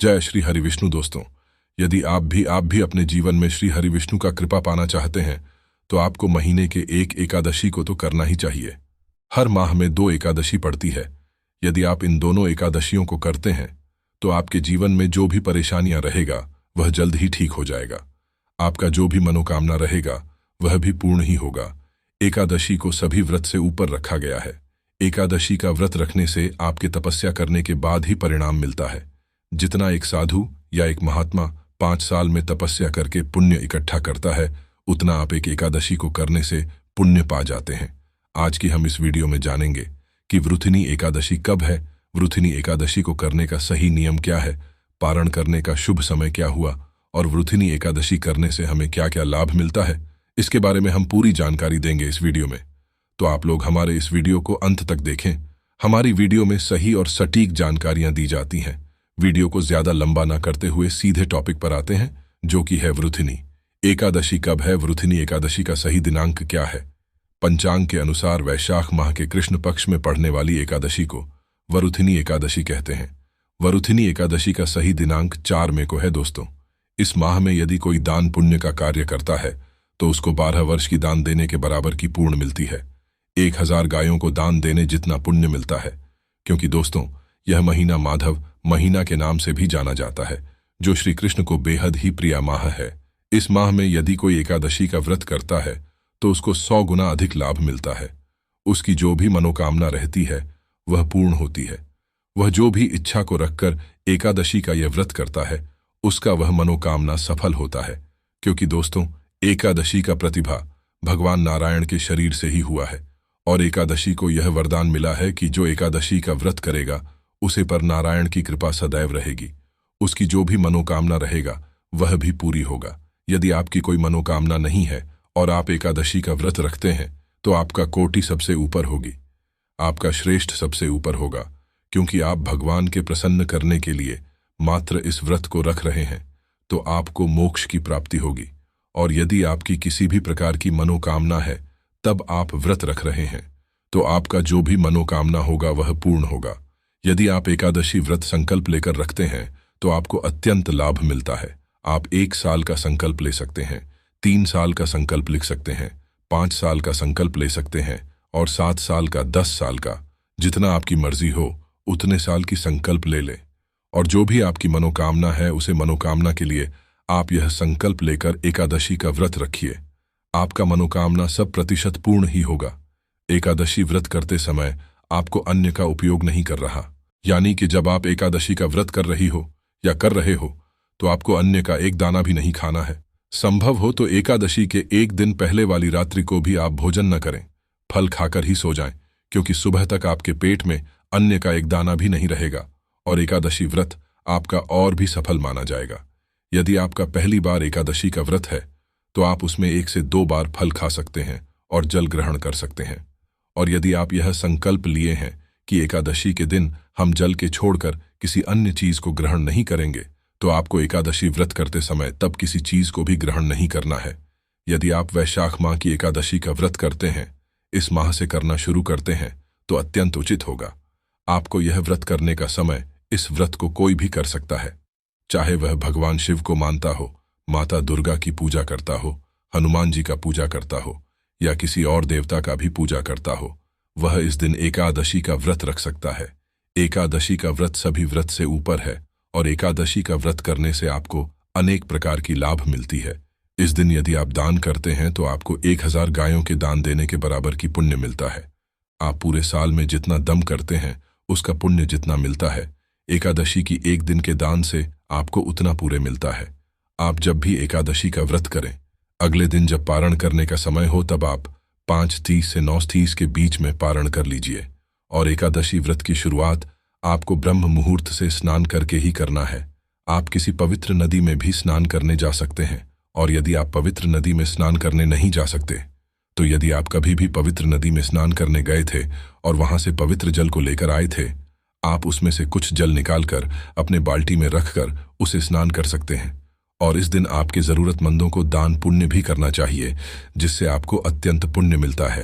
जय श्री हरि विष्णु। दोस्तों, यदि आप भी अपने जीवन में श्री हरि विष्णु का कृपा पाना चाहते हैं तो आपको महीने के एक एकादशी को तो करना ही चाहिए। हर माह में 2 एकादशी पड़ती है। यदि आप इन दोनों एकादशियों को करते हैं तो आपके जीवन में जो भी परेशानियां रहेगा वह जल्द ही ठीक हो जाएगा। आपका जो भी मनोकामना रहेगा वह भी पूर्ण ही होगा। एकादशी को सभी व्रत से ऊपर रखा गया है। एकादशी का व्रत रखने से आपके तपस्या करने के बाद ही परिणाम मिलता है। जितना एक साधु या एक महात्मा 5 साल में तपस्या करके पुण्य इकट्ठा करता है, उतना आप एक एकादशी को करने से पुण्य पा जाते हैं। आज की हम इस वीडियो में जानेंगे कि वृथिनी एकादशी कब है, वृथिनी एकादशी को करने का सही नियम क्या है, पारण करने का शुभ समय क्या हुआ और वृथिनी एकादशी करने से हमें क्या क्या लाभ मिलता है। इसके बारे में हम पूरी जानकारी देंगे इस वीडियो में। तो आप लोग हमारे इस वीडियो को अंत तक देखें। हमारी वीडियो में सही और सटीक जानकारियां दी जाती हैं। वीडियो को ज्यादा लंबा ना करते हुए सीधे टॉपिक पर आते हैं, जो कि है वृथिनी एकादशी कब है। वृथिनी एकादशी का सही दिनांक क्या है? पंचांग के अनुसार वैशाख माह के कृष्ण पक्ष में पड़ने वाली एकादशी को वरुथिनी एकादशी कहते हैं। वरुथिनी एकादशी का सही दिनांक 4 मई को है। दोस्तों, इस माह में यदि कोई दान पुण्य का कार्य करता है तो उसको 12 वर्ष की दान देने के बराबर की पूर्ण मिलती है। 1000 गायों को दान देने जितना पुण्य मिलता है। क्योंकि दोस्तों, यह महीना माधव महीना के नाम से भी जाना जाता है, जो श्री कृष्ण को बेहद ही प्रिय माह है। इस माह में यदि कोई एकादशी का व्रत करता है तो उसको 100 गुना अधिक लाभ मिलता है। उसकी जो भी मनोकामना रहती है वह पूर्ण होती है। वह जो भी इच्छा को रखकर एकादशी का यह व्रत करता है उसका वह मनोकामना सफल होता है। क्योंकि दोस्तों, एकादशी का प्रतिभा भगवान नारायण के शरीर से ही हुआ है और एकादशी को यह वरदान मिला है कि जो एकादशी का व्रत करेगा उसे पर नारायण की कृपा सदैव रहेगी। उसकी जो भी मनोकामना रहेगा वह भी पूरी होगा। यदि आपकी कोई मनोकामना नहीं है और आप एकादशी का व्रत रखते हैं तो आपका कोटि सबसे ऊपर होगी, आपका श्रेष्ठ सबसे ऊपर होगा। क्योंकि आप भगवान के प्रसन्न करने के लिए मात्र इस व्रत को रख रहे हैं तो आपको मोक्ष की प्राप्ति होगी। और यदि आपकी किसी भी प्रकार की मनोकामना है तब आप व्रत रख रहे हैं तो आपका जो भी मनोकामना होगा वह पूर्ण होगा। यदि आप एकादशी व्रत संकल्प लेकर रखते हैं तो आपको अत्यंत लाभ मिलता है। आप 1 साल का संकल्प ले सकते हैं, 3 साल का संकल्प लिख सकते हैं, 5 साल का संकल्प ले सकते हैं और 7 साल का, 10 साल का, जितना आपकी मर्जी हो उतने साल की संकल्प ले लें। और जो भी आपकी मनोकामना है उसे मनोकामना के लिए आप यह संकल्प लेकर एकादशी का व्रत रखिए। आपका मनोकामना 100% पूर्ण ही होगा। एकादशी व्रत करते समय आपको अन्न का उपयोग नहीं कर रहा, यानी कि जब आप एकादशी का व्रत कर रही हो या कर रहे हो तो आपको अन्न का एक दाना भी नहीं खाना है। संभव हो तो एकादशी के 1 दिन पहले वाली रात्रि को भी आप भोजन न करें, फल खाकर ही सो जाएं। क्योंकि सुबह तक आपके पेट में अन्न का एक दाना भी नहीं रहेगा और एकादशी व्रत आपका और भी सफल माना जाएगा। यदि आपका पहली बार एकादशी का व्रत है तो आप उसमें 1 से 2 बार फल खा सकते हैं और जल ग्रहण कर सकते हैं। और यदि आप यह संकल्प लिए हैं कि एकादशी के दिन हम जल के छोड़कर किसी अन्य चीज को ग्रहण नहीं करेंगे तो आपको एकादशी व्रत करते समय तब किसी चीज को भी ग्रहण नहीं करना है। यदि आप वैशाख माह की एकादशी का व्रत करते हैं, इस माह से करना शुरू करते हैं तो अत्यंत उचित होगा। आपको यह व्रत करने का समय, इस व्रत को कोई भी कर सकता है, चाहे वह भगवान शिव को मानता हो, माता दुर्गा की पूजा करता हो, हनुमान जी का पूजा करता हो या किसी और देवता का भी पूजा करता हो। वह इस दिन एकादशी का व्रत रख सकता है। एकादशी का व्रत सभी व्रत से ऊपर है और एकादशी का व्रत करने से आपको अनेक प्रकार की लाभ मिलती है। इस दिन यदि आप दान करते हैं तो आपको 1000 गायों के दान देने के बराबर की पुण्य मिलता है। आप पूरे साल में जितना दम करते हैं उसका पुण्य जितना मिलता है, एकादशी की 1 दिन के दान से आपको उतना पूरे मिलता है। आप जब भी एकादशी का व्रत करें, अगले दिन जब पारण करने का समय हो तब आप 5:30 से 9:30 के बीच में पारण कर लीजिए। और एकादशी व्रत की शुरुआत आपको ब्रह्म मुहूर्त से स्नान करके ही करना है। आप किसी पवित्र नदी में भी स्नान करने जा सकते हैं। और यदि आप पवित्र नदी में स्नान करने नहीं जा सकते तो यदि आप कभी भी पवित्र नदी में स्नान करने गए थे और वहां से पवित्र जल को लेकर आए थे, आप उसमें से कुछ जल निकालकर अपने बाल्टी में रखकर उसे स्नान कर सकते हैं। और इस दिन आपके जरूरतमंदों को दान पुण्य भी करना चाहिए, जिससे आपको अत्यंत पुण्य मिलता है।